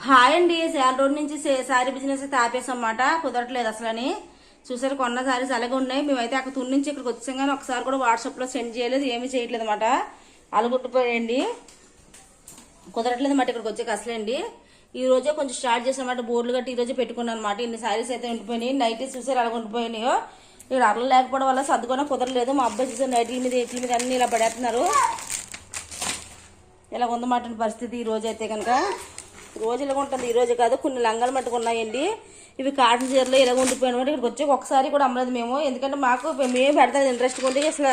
Hi అండి. చాలా రోజు నుంచి శారీ బిజినెస్ అయితే ఆపేసన్నమాట. కుదరట్లేదు అసలని. చూసారు కొన్న శారీస్ అలాగే ఉన్నాయి. మేమైతే అక్కడ తుని నుంచి ఇక్కడికి వచ్చాం కానీ ఒకసారి కూడా వాట్సాప్లో సెండ్ చేయలేదు, ఏమీ చేయట్లేదు అనమాట. అలగుట్టిపోయండి, కుదరట్లేదు అన్నమాట ఇక్కడికి వచ్చాక అసలేండి. ఈ రోజే కొంచెం స్టార్ట్ చేసామన్నమాట. బోర్డులు కట్టి ఈ రోజే పెట్టుకున్నాను అనమాట. ఇన్ని శారీస్ అయితే ఉండిపోయినాయి. నైటీస్ చూసారు అలా ఉండిపోయినాయో. ఇక్కడ అరలు లేకపోవడం వల్ల సర్దుకొని కుదరలేదు. మా అబ్బాయి చూసారు నైట్ల మీద ఎట్ల మీద అన్ని ఇలా పడేస్తున్నారు. ఇలా ఉందన్నమాట పరిస్థితి ఈ రోజు అయితే కనుక. రోజు ఇలాగ ఉంటుంది, ఈ రోజు కాదు. కొన్ని లంగాలు మట్టుకు ఉన్నాయండి. ఇవి కాటన్ చీరలు ఇలాగ ఉండిపోయినమాట. ఇక్కడికి వచ్చి ఒకసారి కూడా అమ్మలేదు మేము. ఎందుకంటే మాకు మేము పెడతారు ఇంట్రెస్ట్ ఉంటే అసలు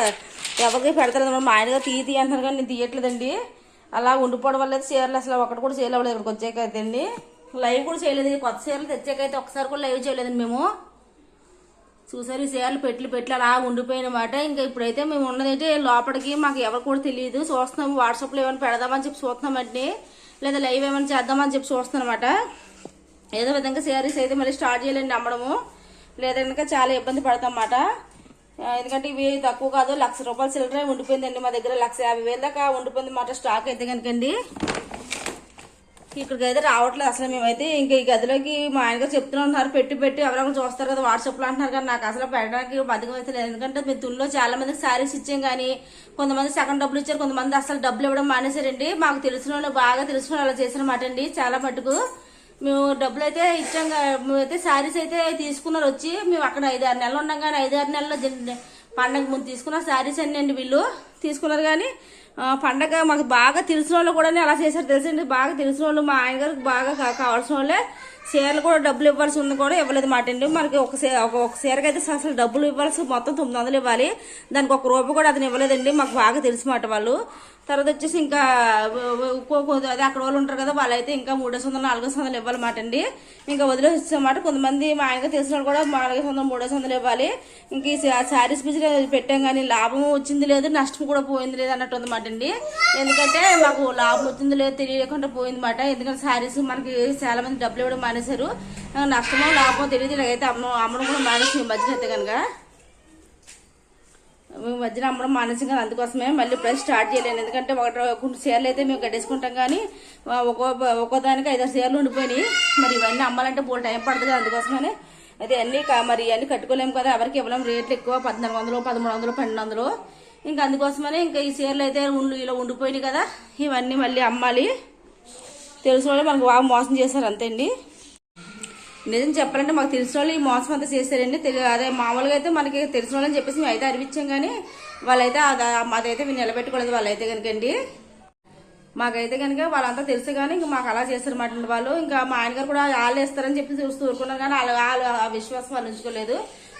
ఎవరికి పెడతారు. మా ఆయనగా తీయ అంటున్నారు కానీ నేను తీయట్లేదండి. అలా ఉండిపోవడం వల్ల చీరలు అసలు ఒకటి కూడా చేయలేదు. ఇక్కడికి వచ్చాకైతే అండి లైవ్ కూడా చేయలేదు. కొత్త చీరలు తెచ్చాకైతే ఒకసారి కూడా లైవ్ చేయలేదండి మేము. చూసారు ఈ చీరలు పెట్లు అలా ఉండిపోయినమాట. ఇంకా ఇప్పుడైతే మేము ఉన్నదైతే లోపలికి మాకు ఎవరు కూడా తెలియదు. చూస్తున్నాము వాట్సాప్లో ఏమైనా పెడదామని చెప్పి చూస్తున్నామండి, లేదా లైవ్ ఏమైనా చేద్దామని చెప్పి చూస్తున్నాం అనమాట. ఏదో విధంగా శారీస్ అయితే మళ్ళీ స్టార్ట్ చేయాలండి అమ్మడము, లేదా కనుక చాలా ఇబ్బంది పడతాం అన్నమాట. ఎందుకంటే ఇవి తక్కువ కాదు, ₹1,00,000 చిల్లర ఉండిపోయిందండి మా దగ్గర. 1,50,000 దాకా ఉండిపోయింది అన్నమాట స్టాక్ అయితే కనుకండి. ఇక్కడికి అయితే రావట్లేదు అసలు మేమైతే. ఇంకా ఈ గదిలోకి మా ఆయనగా చెప్తూనే ఉన్నారు పెట్టి ఎవరైనా చూస్తారు కదా వాట్సాప్లో అంటున్నారు. కానీ నాకు అసలు పెట్టడానికి బతికం అయితే లేదు. ఎందుకంటే మేము తుల్లో చాలా మందికి శారీస్ ఇచ్చాం, కానీ కొంతమంది సగం డబ్బులు ఇచ్చారు, కొంతమంది అసలు డబ్బులు ఇవ్వడం మానేశారండి. మాకు తెలిసిన వాళ్ళు బాగా తెలిసిన వాళ్ళు అలా చేశారన్నమాట అండి. చాలా మటుకు మేము డబ్బులు అయితే ఇచ్చాం. మేమైతే శారీస్ అయితే తీసుకున్నారు వచ్చి. మేము అక్కడ 5-6 నెలలు ఉన్నాం, కానీ 5-6 నెలల పండగ ముందు తీసుకున్న శారీస్ అన్ని అండి వీళ్ళు తీసుకున్నారు. కానీ పండగ మాకు బాగా తెలిసిన వాళ్ళు కూడా అలా చేశారు తెలుసండి. బాగా తెలిసిన వాళ్ళు మా ఆయన గారికి బాగా కావాల్సిన వాళ్ళే చీరలు కూడా డబ్బులు ఇవ్వాల్సి ఉంది కూడా ఇవ్వలేదు మాట అండి. మనకి ఒక చీరకి అయితే అసలు డబ్బులు ఇవ్వాల్సి మొత్తం 900 ఇవ్వాలి. దానికి ₹1 కూడా అతను ఇవ్వలేదండి. మాకు బాగా తెలిసి మాట వాళ్ళు. తర్వాత వచ్చేసి ఇంకా అదే అక్కడ వాళ్ళు ఉంటారు కదా, వాళ్ళైతే ఇంకా 300-400 ఇవ్వాలన్నమాట అండి. ఇంకా వదిలేసి వచ్చామాట. కొంతమంది మా ఆయనగా తెలిసిన వాళ్ళు కూడా 400-300 ఇవ్వాలి. ఇంక ఈ శారీస్ బిజినెస్ పెట్టాం, కానీ లాభం వచ్చింది లేదు, నష్టం కూడా పోయింది లేదు అన్నట్టు ఉందన్నమాట అండి. ఎందుకంటే మాకు లాభం వచ్చింది లేదు తెలియకుండా పోయింది మాట. ఎందుకంటే శారీస్ మనకి చాలా మంది డబ్బులు ఇవ్వడం మానేశారు. నష్టమో లాభమో తెలియదు. ఇలాగైతే అమ్మడం కూడా మానేసి ఈ మధ్యన అయితే కనుక మేము మధ్యన అమ్మడం మానేసి, కానీ అందుకోసమే మళ్ళీ ప్రైస్ స్టార్ట్ చేయలేను. ఎందుకంటే కొన్ని చీరలు అయితే మేము కట్టేసుకుంటాం, కానీ ఒక్కో దానికి 5-6 చీరలు ఉండిపోయినాయి. మరి ఇవన్నీ అమ్మాలంటే బోల్ టైం పడుతుంది కదా, అందుకోసమనే అయితే అన్నీ మరి ఇవన్నీ కట్టుకోలేము కదా, ఎవరికి ఇవ్వలేము. రేట్లు ఎక్కువ 1,400, 1,300, 1,200. ఇంకా అందుకోసమనే ఇంకా ఈ చీరలు అయితే ఇలా ఉండిపోయినాయి కదా, ఇవన్నీ మళ్ళీ అమ్మాలి. తెలిసిన వాళ్ళు మనకు బాగా మోసం చేశారు అంతే అండి. నిజం చెప్పాలంటే మాకు తెలిసిన వాళ్ళు ఈ మోసం అంతా చేశారండి. అదే మామూలుగా అయితే మనకి తెలిసిన వాళ్ళని చెప్పేసి మేము అయితే అరిపించాం, కానీ వాళ్ళైతే అదైతే మేము నిలబెట్టుకోలేదు. వాళ్ళైతే కనుకండి మాకైతే కనుక వాళ్ళంతా తెలుసు, కానీ ఇంకా మాకు అలా చేస్తారన్నమాట వాళ్ళు. ఇంకా మా ఆయన గారు కూడా వాళ్ళు వేస్తారని చెప్పి చూస్తూ ఊరుకున్నారు, కానీ వాళ్ళు ఆ విశ్వాసం వాళ్ళు ఉంచుకోలేదు.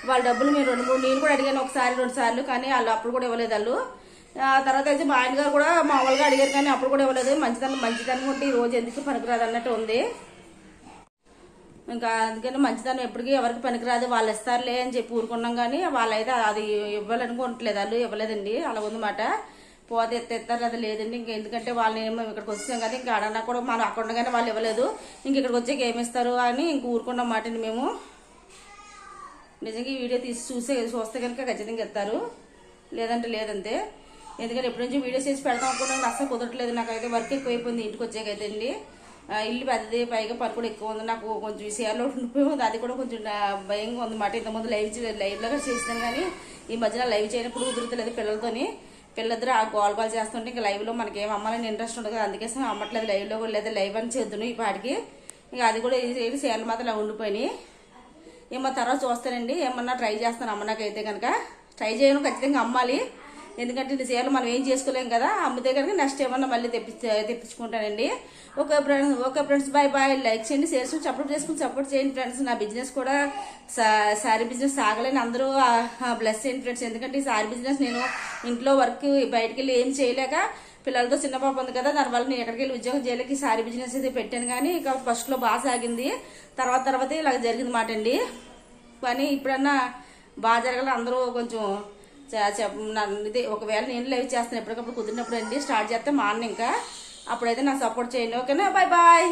వాళ్ళ డబ్బులు మేము నేను కూడా అడిగాను 1-2 సార్లు, కానీ వాళ్ళు అప్పుడు కూడా ఇవ్వలేదు వాళ్ళు. తర్వాత అయితే మా ఆయన గారు కూడా మామూలుగా అడిగారు, కానీ అప్పుడు కూడా ఇవ్వలేదు. మంచిదనం ఉంటే ఈ రోజు ఎందుకు పనికిరాదు అన్నట్టు ఉంది. ఇంకా అందుకని మంచిదనం ఎప్పటికీ ఎవరికి పనికిరాదు, వాళ్ళు ఇస్తారులే అని చెప్పి ఊరుకున్నాం, కానీ వాళ్ళైతే అది ఇవ్వాలనుకోవట్లేదు. వాళ్ళు ఇవ్వలేదండి. అలా ఉందన్నమాట. పోతే ఎత్తారు అది లేదండి. ఇంకా ఎందుకంటే వాళ్ళని మేము ఇక్కడికి వచ్చాం కదా, ఇంకా అడన్నా కూడా మనం అక్కడ ఉండగానే వాళ్ళు ఇవ్వలేదు. ఇంక ఇక్కడికి వచ్చాక ఏమిస్తారు అని ఇంక ఊరుకున్నాం మాట అండి మేము. నిజంగా ఈ వీడియో చూస్తే కనుక ఖచ్చితంగా ఇస్తారు, లేదంటే లేదంతే. ఎందుకంటే ఎప్పటి నుంచి వీడియోస్ చేసి పెడతాం అనుకున్నాను, అసలు కుదరట్లేదు. నాకైతే వర్క్ ఎక్కువైపోయింది ఇంటికి వచ్చాకైతే అండి. ఇల్లు పెద్దది, పైగా పని కూడా ఎక్కువ ఉంది. నాకు కొంచెం షేర్లో ఉండిపోయింది, అది కూడా కొంచెం భయంగా ఉందన్నమాట. ఇంతకుముందు లైవ్లో చేస్తాను, కానీ ఈ మధ్యన లైవ్ చేయనప్పుడు కుదురుతలేదు పిల్లలతోని. పిల్లలిద్దరు ఆ గోల్ చేస్తుంటే ఇంకా లైవ్లో మనకి ఏం అమ్మాలని ఇంట్రెస్ట్ ఉండదు కదా, అందుకే అమ్మట్లేదు లైవ్లో కూడా. లేదా లైవ్ అని చేద్దును ఈ పాటికి. ఇంకా అది కూడా షేర్లు మాత్రం అలా ఉండిపోయినాయి. ఏమో తర్వాత చూస్తానండి, ఏమన్నా ట్రై చేస్తాను అమ్మనాకైతే కనుక. ట్రై చేయను, ఖచ్చితంగా అమ్మాలి. ఎందుకంటే ఈ చీరలు మనం ఏం చేసుకోలేం కదా, అమ్మితే కనుక నెక్స్ట్ ఏమన్నా మళ్ళీ తెప్పించుకుంటానండి. Okay friends, bye. లైక్ చేయండి, షేర్ చేయండి, సపోర్ట్ చేయండి ఫ్రెండ్స్. నా బిజినెస్ కూడా శారీ బిజినెస్ సాగలేని అందరూ బ్లెస్ చేయండి ఫ్రెండ్స్. ఎందుకంటే ఈ శారీ బిజినెస్ నేను ఇంట్లో వర్క్ బయటకు వెళ్ళి ఏం చేయలేక, పిల్లలతో చిన్న పాప ఉంది కదా, దానివల్ల నేను ఎక్కడికి వెళ్ళి ఉద్యోగం చేయలేక ఈ శారీ బిజినెస్ అయితే పెట్టాను. కానీ ఇక ఫస్ట్లో బాగా సాగింది, తర్వాత ఇలా జరిగింది మాట అండి. కానీ ఇప్పుడన్నా బాగా జరగాలి. అందరూ కొంచెం ఇది ఒకవేళ నేను లైవ్ చేస్తాను ఎప్పటికప్పుడు కుదిరినప్పుడు అండి, స్టార్ట్ చేస్తే మార్నింగ్ ఇంకా అప్పుడైతే నాకు సపోర్ట్ చేయండి. ఓకేనా, బాయ్.